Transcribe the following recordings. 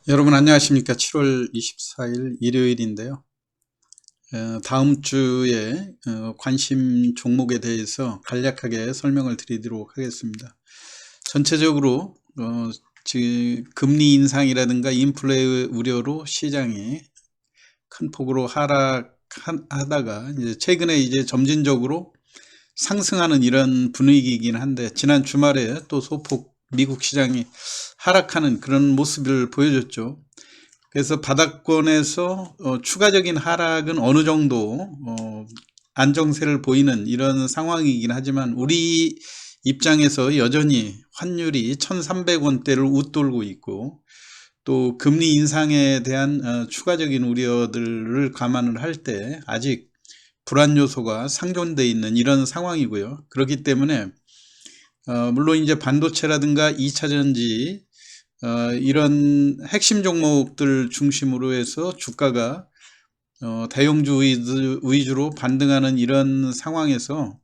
여러분 안녕하십니까. 7월 24일 일요일인데요. 다음 주에 관심 종목에 대해서 간략하게 설명을 드리도록 하겠습니다. 전체적으로 지금 금리 인상이라든가 인플레 우려로 시장이 큰 폭으로 하락하다가 이제 최근에 이제 점진적으로 상승하는 이런 분위기이긴 한데, 지난 주말에 또 소폭 미국 시장이 하락하는 그런 모습을 보여줬죠. 그래서 바닥권에서 추가적인 하락은 어느 정도 안정세를 보이는 이런 상황이긴 하지만, 우리 입장에서 여전히 환율이 1300원대를 웃돌고 있고, 또 금리 인상에 대한 추가적인 우려들을 감안을 할 때 아직 불안 요소가 상존되어 있는 이런 상황이고요. 그렇기 때문에 물론 이제 반도체라든가 2차전지 이런 핵심 종목들 중심으로 해서 주가가 대형주 위주로 반등하는 이런 상황에서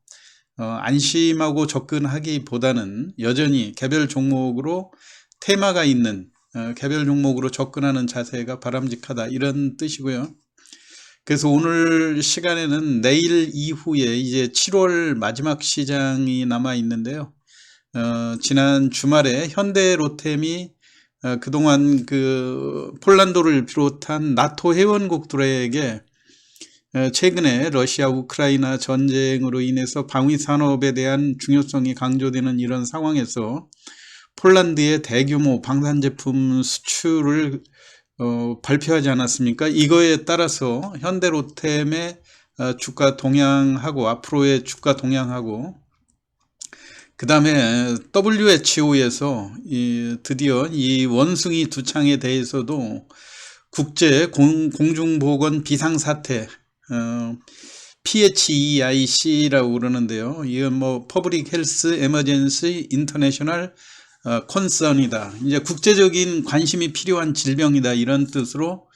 안심하고 접근하기보다는 여전히 개별 종목으로 테마가 있는 개별 종목으로 접근하는 자세가 바람직하다, 이런 뜻이고요. 그래서 오늘 시간에는 내일 이후에 이제 7월 마지막 시장이 남아 있는데요. 지난 주말에 현대로템이 그동안 그 폴란드를 비롯한 나토 회원국들에게 최근에 러시아 우크라이나 전쟁으로 인해서 방위 산업에 대한 중요성이 강조되는 이런 상황에서 폴란드의 대규모 방산 제품 수출을 발표하지 않았습니까? 이거에 따라서 현대로템의 주가 동향하고, 앞으로의 주가 동향하고, 그 다음에 WHO에서 드디어 이 원숭이 두창에 대해서도 국제 공중보건 비상사태, PHEIC라고 그러는데요. 이건 뭐 Public Health Emergency International Concern이다. 이제 국제적인 관심이 필요한 질병이다, 이런 뜻으로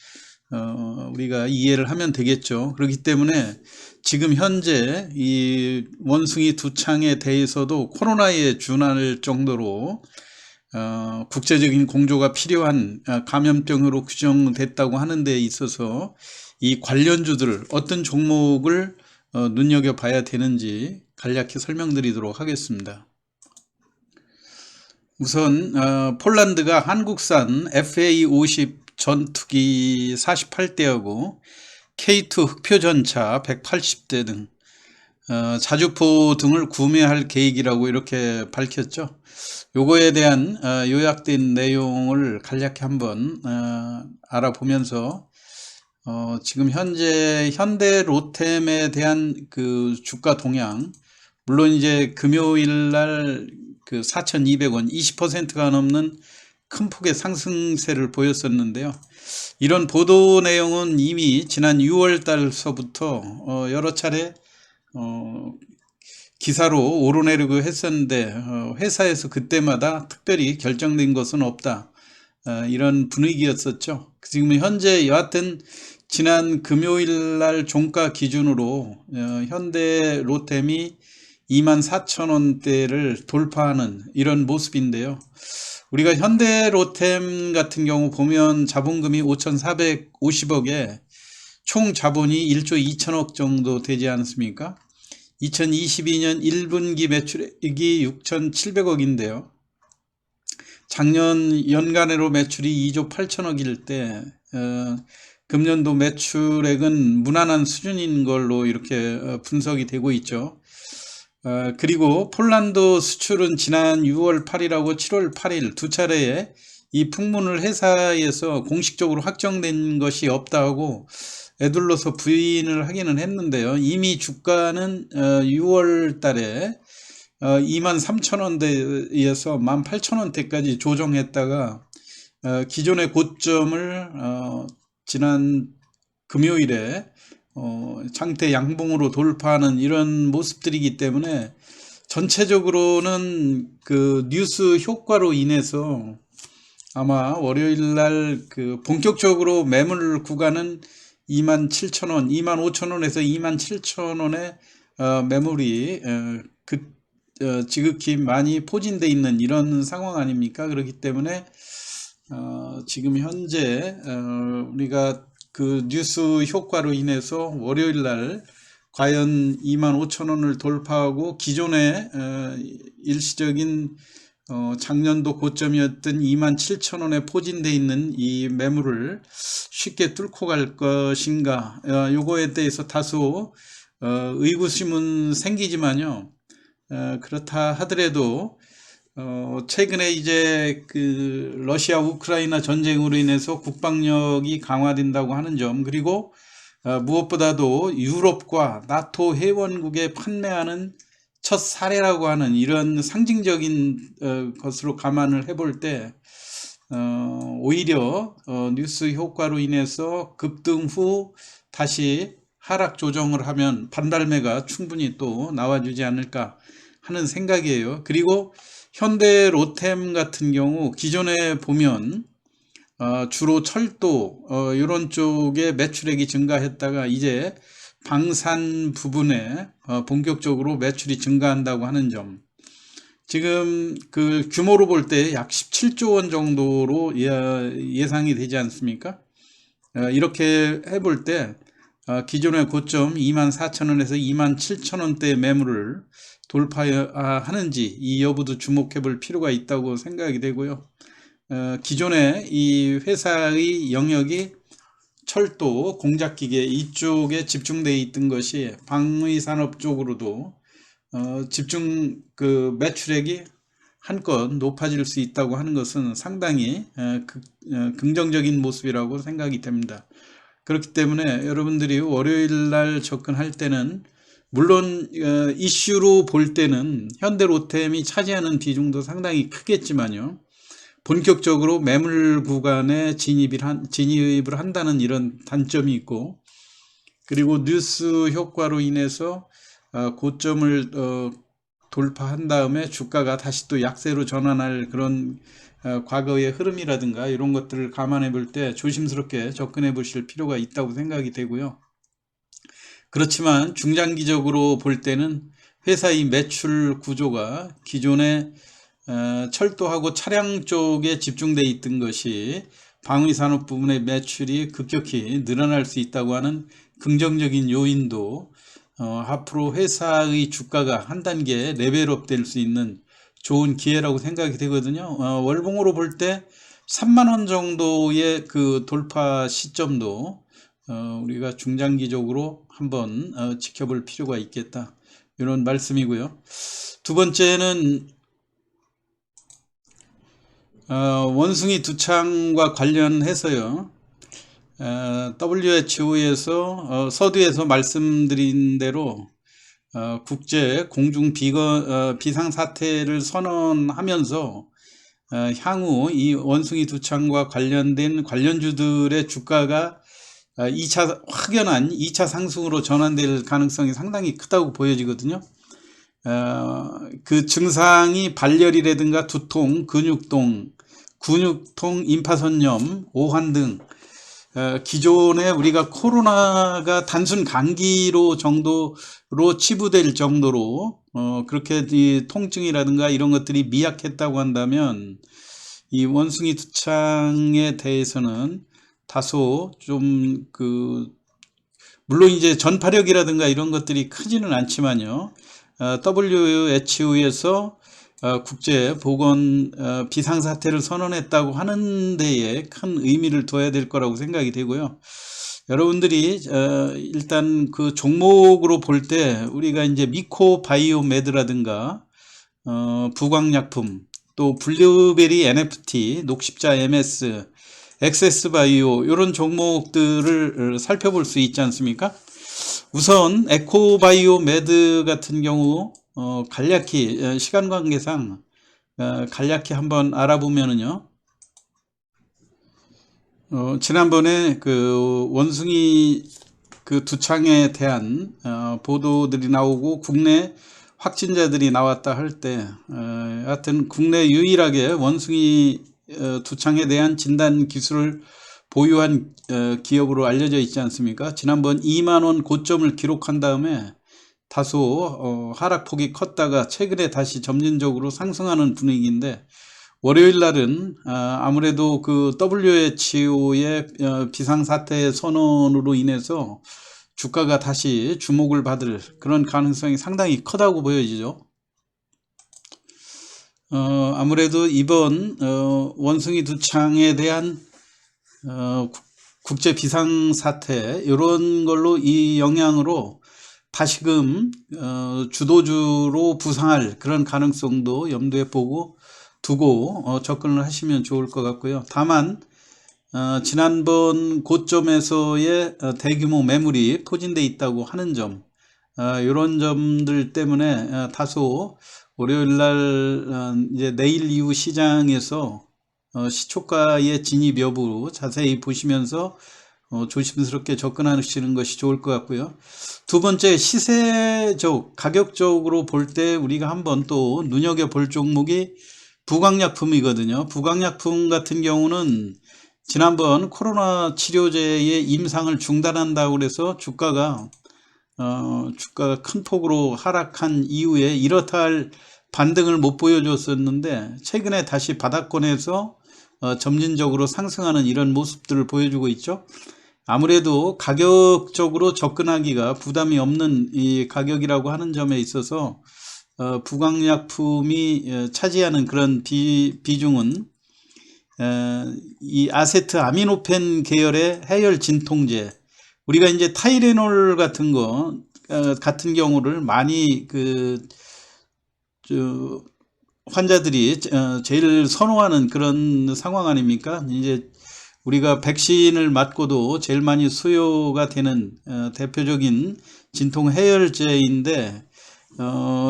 우리가 이해를 하면 되겠죠. 그렇기 때문에 지금 현재 이 원숭이 두창에 대해서도 코로나에 준할 정도로 국제적인 공조가 필요한 감염병으로 규정됐다고 하는 데 있어서 이 관련주들 어떤 종목을 눈여겨봐야 되는지 간략히 설명드리도록 하겠습니다. 우선 폴란드가 한국산 FA50 전투기 48대하고 K2 흑표전차 180대 등 자주포 등을 구매할 계획이라고 이렇게 밝혔죠. 요거에 대한 요약된 내용을 간략히 한번 알아보면서 지금 현재 현대로템에 대한 그 주가 동향, 물론 이제 금요일 날 그 4,200원 20%가 넘는 큰 폭의 상승세를 보였었는데요. 이런 보도 내용은 이미 지난 6월 달서부터 여러 차례 기사로 오르내리고 했었는데, 회사에서 그때마다 특별히 결정된 것은 없다, 이런 분위기였었죠. 지금 현재 여하튼 지난 금요일 날 종가 기준으로 현대로템이 24,000원대를 돌파하는 이런 모습인데요. 우리가 현대로템 같은 경우 보면 자본금이 5,450억에 총 자본이 1조 2천억 정도 되지 않습니까? 2022년 1분기 매출액이 6,700억인데요. 작년 연간으로 매출이 2조 8천억일 때 금년도 매출액은 무난한 수준인 걸로 이렇게 분석이 되고 있죠. 그리고 폴란드 수출은 지난 6월 8일하고 7월 8일 두 차례에 이 풍문을 회사에서 공식적으로 확정된 것이 없다고 애둘러서 부인을 하기는 했는데요. 이미 주가는 6월 달에 23,000원대에서 18,000원대까지 조정했다가 기존의 고점을 지난 금요일에 장대 양봉으로 돌파하는 이런 모습들이기 때문에, 전체적으로는 그 뉴스 효과로 인해서 아마 월요일 날 그 본격적으로 매물 구간은 27,000원, 25,000원에서 27,000원의 매물이 지극히 많이 포진되어 있는 이런 상황 아닙니까? 그렇기 때문에 지금 현재 우리가 그 뉴스 효과로 인해서 월요일 날 과연 25,000원을 돌파하고 기존의 일시적인 작년도 고점이었던 27,000원에 포진되어 있는 이 매물을 쉽게 뚫고 갈 것인가, 요거에 대해서 다소 의구심은 생기지만요. 그렇다 하더라도 최근에 이제 그 러시아 우크라이나 전쟁으로 인해서 국방력이 강화된다고 하는 점, 그리고 무엇보다도 유럽과 나토 회원국에 판매하는 첫 사례라고 하는 이런 상징적인 것으로 감안을 해볼 때 오히려 뉴스 효과로 인해서 급등 후 다시 하락 조정을 하면 반달매가 충분히 또 나와주지 않을까 하는 생각이에요. 그리고 현대 로템 같은 경우 기존에 보면 주로 철도 이런 쪽에 매출액이 증가했다가 이제 방산 부분에 본격적으로 매출이 증가한다고 하는 점, 지금 그 규모로 볼 때 약 17조 원 정도로 예상이 되지 않습니까? 이렇게 해볼 때 기존의 고점 24,000원에서 27,000원대 매물을 돌파하는지 이 여부도 주목해 볼 필요가 있다고 생각이 되고요. 기존에 이 회사의 영역이 철도, 공작기계 이쪽에 집중되어 있던 것이 방위산업 쪽으로도 집중 그 매출액이 한껏 높아질 수 있다고 하는 것은 상당히 긍정적인 모습이라고 생각이 됩니다. 그렇기 때문에 여러분들이 월요일 날 접근할 때는 물론 이슈로 볼 때는 현대로템이 차지하는 비중도 상당히 크겠지만요. 본격적으로 매물 구간에 진입을 한다는 이런 단점이 있고, 그리고 뉴스 효과로 인해서 고점을 돌파한 다음에 주가가 다시 또 약세로 전환할 그런 과거의 흐름이라든가 이런 것들을 감안해 볼 때 조심스럽게 접근해 보실 필요가 있다고 생각이 되고요. 그렇지만 중장기적으로 볼 때는 회사의 매출 구조가 기존의 철도하고 차량 쪽에 집중되어 있던 것이 방위산업 부분의 매출이 급격히 늘어날 수 있다고 하는 긍정적인 요인도 앞으로 회사의 주가가 한 단계 레벨업 될 수 있는 좋은 기회라고 생각이 되거든요. 월봉으로 볼 때 3만원 정도의 그 돌파 시점도 우리가 중장기적으로 한번 지켜볼 필요가 있겠다, 이런 말씀이고요. 두 번째는 원숭이 두창과 관련해서요, WHO에서 서두에서 말씀드린 대로 국제 공중 비상사태를 선언하면서 향후 이 원숭이 두창과 관련된 관련주들의 주가가 확연한 2차 상승으로 전환될 가능성이 상당히 크다고 보여지거든요. 그 증상이 발열이라든가 두통, 근육통, 임파선염, 오한 등 기존에 우리가 코로나가 단순 감기로 정도로 치부될 정도로 그렇게 이 통증이라든가 이런 것들이 미약했다고 한다면 이 원숭이 두창에 대해서는 다소 좀 물론 이제 전파력이라든가 이런 것들이 크지는 않지만요, WHO에서 국제 보건 비상사태를 선언했다고 하는 데에 큰 의미를 둬야 될 거라고 생각이 되고요. 여러분들이 일단 그 종목으로 볼 때 우리가 이제 미코바이오메드라든가 부광약품, 또 블루베리 NFT, 녹십자 MS, 엑세스바이오 이런 종목들을 살펴볼 수 있지 않습니까? 우선 에코바이오메드 같은 경우 간략히 시간 관계상 간략히 한번 알아보면은요, 지난번에 그 원숭이 그 두창에 대한 보도들이 나오고 국내 확진자들이 나왔다 할 때 하여튼 국내 유일하게 원숭이 두창에 대한 진단 기술을 보유한 기업으로 알려져 있지 않습니까? 지난번 2만원 고점을 기록한 다음에 다소 하락폭이 컸다가 최근에 다시 점진적으로 상승하는 분위기인데, 월요일 날은 아무래도 그 WHO의 비상사태 선언으로 인해서 주가가 다시 주목을 받을 그런 가능성이 상당히 크다고 보여지죠. 아무래도 이번 원숭이 두창에 대한 국제 비상사태 이런 걸로 이 영향으로 다시금 주도주로 부상할 그런 가능성도 염두에 두고 접근을 하시면 좋을 것 같고요. 다만 지난번 고점에서의 대규모 매물이 포진돼 있다고 하는 점, 이런 점들 때문에 다소 월요일날 이제 내일 이후 시장에서 시초가의 진입 여부 자세히 보시면서 조심스럽게 접근하시는 것이 좋을 것 같고요. 두 번째, 시세적, 가격적으로 볼 때 우리가 한번 또 눈여겨볼 종목이 부강약품이거든요. 부강약품 같은 경우는 지난번 코로나 치료제의 임상을 중단한다고 해서 주가가 큰 폭으로 하락한 이후에 이렇다 할 반등을 못 보여줬었는데 최근에 다시 바닥권에서 점진적으로 상승하는 이런 모습들을 보여주고 있죠. 아무래도 가격적으로 접근하기가 부담이 없는 이 가격이라고 하는 점에 있어서 부강약품이 차지하는 그런 비중은 이 아세트 아미노펜 계열의 해열 진통제, 우리가 이제 타이레놀 같은 거 같은 경우를 많이 환자들이 제일 선호하는 그런 상황 아닙니까? 이제 우리가 백신을 맞고도 제일 많이 수요가 되는 대표적인 진통 해열제인데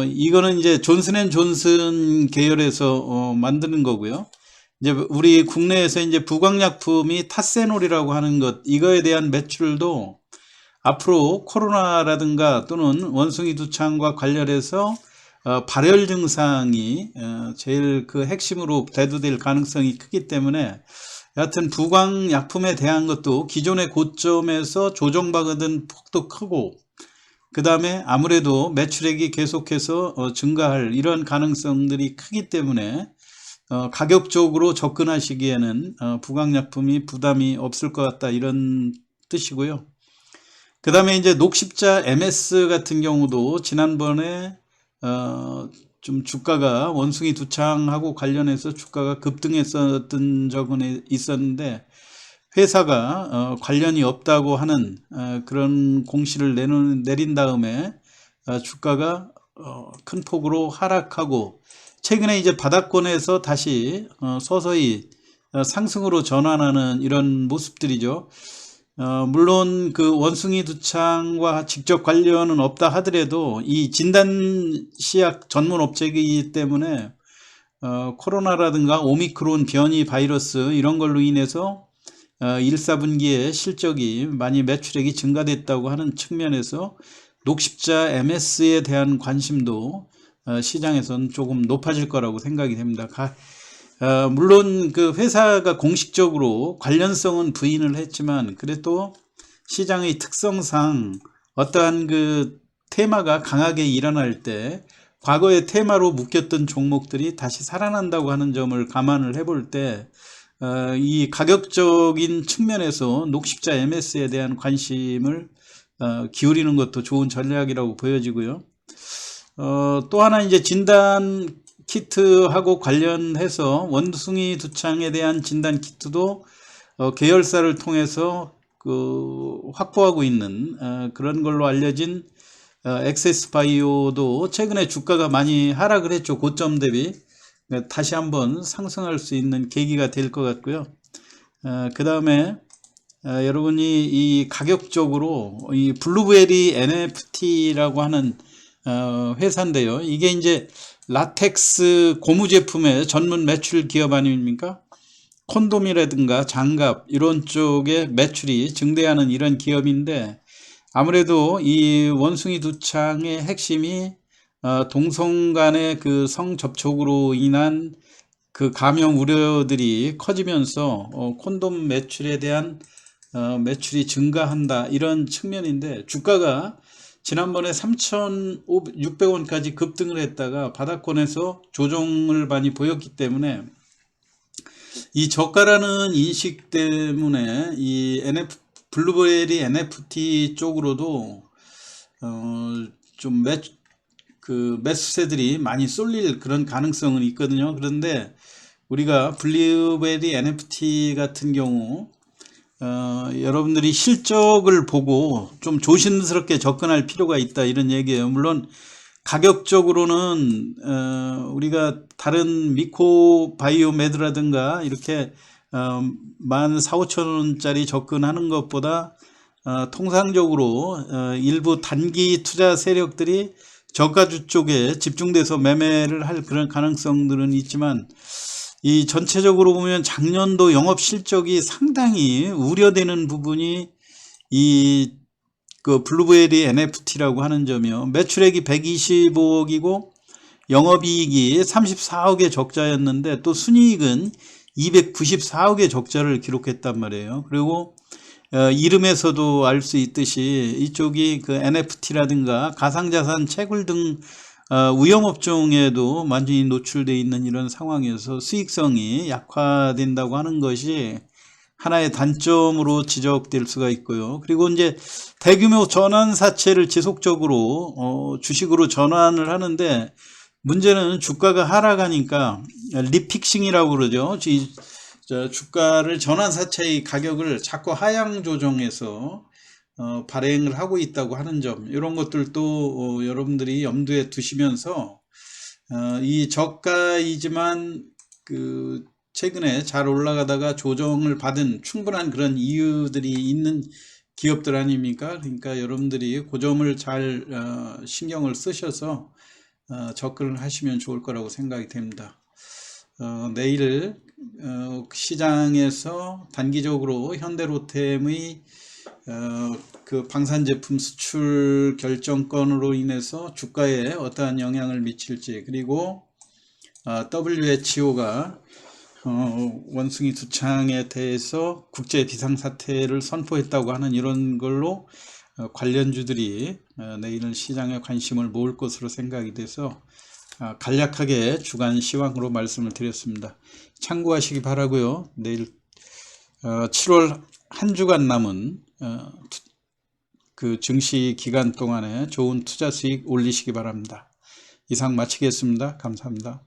이거는 이제 존슨앤존슨 계열에서 만드는 거고요. 이제 우리 국내에서 이제 부강약품이 타세놀이라고 하는 것, 이거에 대한 매출도 앞으로 코로나라든가 또는 원숭이 두창과 관련해서 발열 증상이 제일 그 핵심으로 대두될 가능성이 크기 때문에 여하튼 부강약품에 대한 것도 기존의 고점에서 조정받은 폭도 크고 그 다음에 아무래도 매출액이 계속해서 증가할 이런 가능성들이 크기 때문에 가격적으로 접근하시기에는 부강약품이 부담이 없을 것 같다 이런 뜻이고요. 그 다음에 이제 녹십자 MS 같은 경우도 지난번에 좀 주가가 원숭이 두창하고 관련해서 주가가 급등했었던 적은 있었는데 회사가 관련이 없다고 하는 그런 공시를 내린 다음에 주가가 큰 폭으로 하락하고 최근에 이제 바닥권에서 다시 서서히 상승으로 전환하는 이런 모습들이죠. 물론 그 원숭이 두창과 직접 관련은 없다 하더라도 이 진단시약 전문 업체이기 때문에 코로나라든가 오미크론 변이 바이러스 이런 걸로 인해서 1, 4분기에 실적이 많이 매출액이 증가됐다고 하는 측면에서 녹십자 MS에 대한 관심도 시장에서는 조금 높아질 거라고 생각이 됩니다. 물론 그 회사가 공식적으로 관련성은 부인을 했지만 그래도 시장의 특성상 어떠한 그 테마가 강하게 일어날 때 과거의 테마로 묶였던 종목들이 다시 살아난다고 하는 점을 감안을 해볼 때 이 가격적인 측면에서 녹십자 MS에 대한 관심을 기울이는 것도 좋은 전략이라고 보여지고요. 또 하나 이제 진단 키트하고 관련해서 원숭이 두창에 대한 진단 키트도 계열사를 통해서 확보하고 있는 그런 걸로 알려진 엑세스바이오도 최근에 주가가 많이 하락을 했죠. 고점 대비. 다시 한번 상승할 수 있는 계기가 될 것 같고요. 그 다음에 여러분이 이 가격적으로 이 블루베리 NFT라고 하는 회사인데요. 이게 이제 라텍스 고무 제품의 전문 매출 기업 아닙니까? 콘돔이라든가 장갑 이런 쪽에 매출이 증대하는 이런 기업인데 아무래도 이 원숭이 두창의 핵심이 동성 간의 그 성접촉으로 인한 그 감염 우려들이 커지면서 콘돔 매출에 대한 매출이 증가한다 이런 측면인데 주가가 지난번에 3,600원까지 급등을 했다가 바닥권에서 조정을 많이 보였기 때문에 이 저가라는 인식 때문에 이 블루베리 NFT 쪽으로도 좀 매수세들이 많이 쏠릴 그런 가능성은 있거든요. 그런데 우리가 블루베리 NFT 같은 경우 여러분들이 실적을 보고 좀 조심스럽게 접근할 필요가 있다, 이런 얘기예요. 물론 가격적으로는 우리가 다른 미코바이오메드라든가 이렇게 14,000~15,000원짜리 접근하는 것보다 통상적으로 일부 단기 투자 세력들이 저가주 쪽에 집중돼서 매매를 할 그런 가능성들은 있지만, 이 전체적으로 보면 작년도 영업 실적이 상당히 우려되는 부분이 이 블루베리 NFT라고 하는 점이요. 매출액이 125억이고 영업이익이 34억의 적자였는데 또 순이익은 294억의 적자를 기록했단 말이에요. 그리고 이름에서도 알 수 있듯이 이쪽이 그 NFT라든가 가상자산 채굴 등 위험업종에도 완전히 노출되어 있는 이런 상황이어서 수익성이 약화된다고 하는 것이 하나의 단점으로 지적될 수가 있고요. 그리고 이제 대규모 전환사채를 지속적으로 주식으로 전환을 하는데, 문제는 주가가 하락하니까 리픽싱이라고 그러죠. 주가를 전환사채의 가격을 자꾸 하향 조정해서 발행을 하고 있다고 하는 점, 이런 것들도 여러분들이 염두에 두시면서 이 저가이지만 최근에 잘 올라가다가 조정을 받은 충분한 그런 이유들이 있는 기업들 아닙니까? 그러니까 여러분들이 그 점을 잘 신경을 쓰셔서 접근을 하시면 좋을 거라고 생각이 됩니다. 내일 시장에서 단기적으로 현대로템의 그 방산제품 수출 결정권으로 인해서 주가에 어떠한 영향을 미칠지, 그리고 WHO가 원숭이 두창에 대해서 국제 비상사태를 선포했다고 하는 이런 걸로 관련주들이 내일은 시장에 관심을 모을 것으로 생각이 돼서 간략하게 주간 시황으로 말씀을 드렸습니다. 참고하시기 바라고요. 내일 7월 한 주간 남은 그 증시 기간 동안에 좋은 투자 수익 올리시기 바랍니다. 이상 마치겠습니다. 감사합니다.